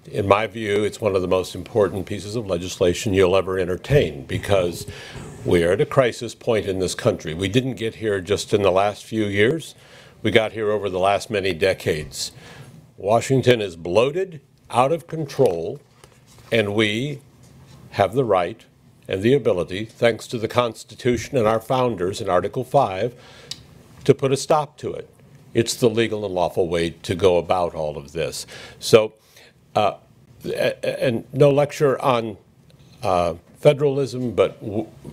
in my view, it's one of the most important pieces of legislation you'll ever entertain, because we are at a crisis point in this country. We didn't get here just in the last few years. We got here over the last many decades. Washington is bloated, out of control, and we have the right and the ability, thanks to the Constitution and our founders in Article 5, to put a stop to it. It's the legal and lawful way to go about all of this. So, and no lecture on federalism, but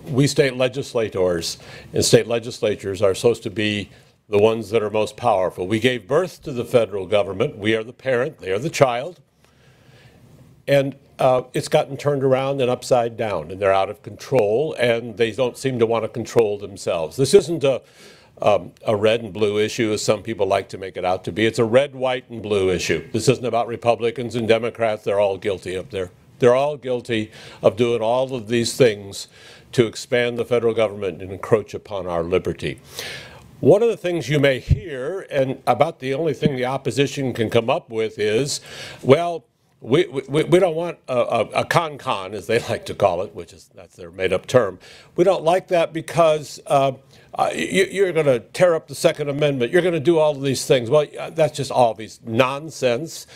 we state legislators and state legislatures are supposed to be the ones that are most powerful. We gave birth to the federal government. We are the parent, they are the child. And it's gotten turned around and upside down, and they're out of control, and they don't seem to want to control themselves. This isn't a red and blue issue, as some people like to make it out to be. It's a red, white, and blue issue. This isn't about Republicans and Democrats. They're all guilty up there. They're all guilty of doing all of these things to expand the federal government and encroach upon our liberty. One of the things you may hear, and about the only thing the opposition can come up with is, well, we don't want a con-con, as they like to call it, that's their made-up term. We don't like that because you're going to tear up the Second Amendment. You're going to do all of these things. Well, that's just obvious nonsense.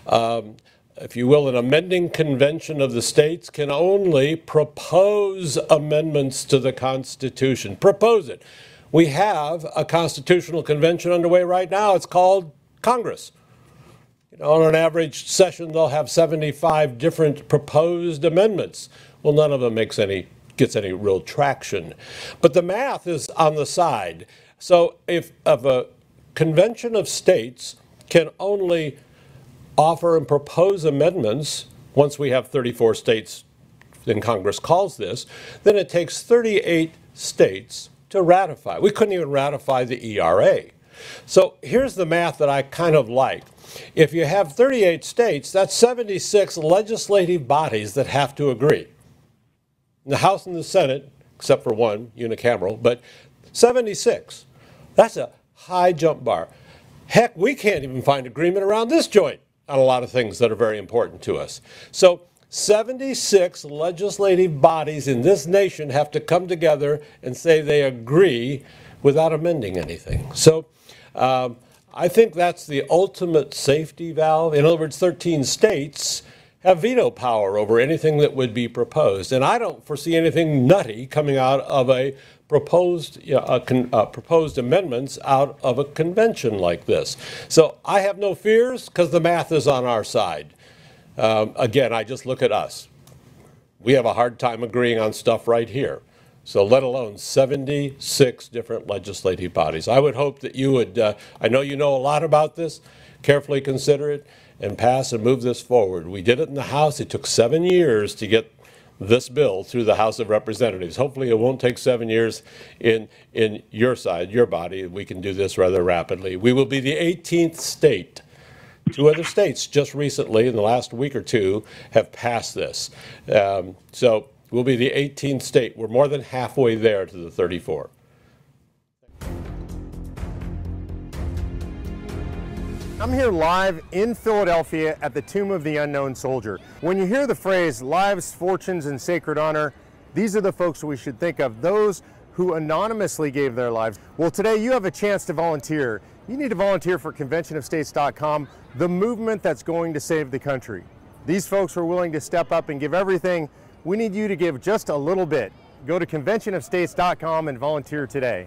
If you will, an amending convention of the states can only propose amendments to the Constitution. Propose it. We have a constitutional convention underway right now. It's called Congress. On an average session, they'll have 75 different proposed amendments. Well, none of them gets any real traction. But the math is on the side. So if a convention of states can only offer and propose amendments, once we have 34 states, then Congress calls this, then it takes 38 states to ratify. We couldn't even ratify the ERA. So here's the math that I kind of like. If you have 38 states, that's 76 legislative bodies that have to agree. The House and the Senate, except for one, unicameral, but 76. That's a high jump bar. Heck, we can't even find agreement around this joint on a lot of things that are very important to us. So 76 legislative bodies in this nation have to come together and say they agree without amending anything. So I think that's the ultimate safety valve. In other words, 13 states have veto power over anything that would be proposed. And I don't foresee anything nutty coming out of a proposed amendments out of a convention like this. So I have no fears because the math is on our side. Again, I just look at us. We have a hard time agreeing on stuff right here. So let alone 76 different legislative bodies. I would hope that you would, I know you know a lot about this, carefully consider it and pass and move this forward. We did it in the House. It took 7 years to get this bill through the House of Representatives. Hopefully it won't take 7 years in your side, your body. We can do this rather rapidly. We will be the 18th state. 2 other states just recently, in the last week or two, have passed this. So we'll be the 18th state. We're more than halfway there to the 34. I'm here live in Philadelphia at the Tomb of the Unknown Soldier. When you hear the phrase lives, fortunes, and sacred honor, these are the folks we should think of, those who anonymously gave their lives. Well, today you have a chance to volunteer. You need to volunteer for conventionofstates.com, the movement that's going to save the country. These folks are willing to step up and give everything. We need you to give just a little bit. Go to conventionofstates.com and volunteer today.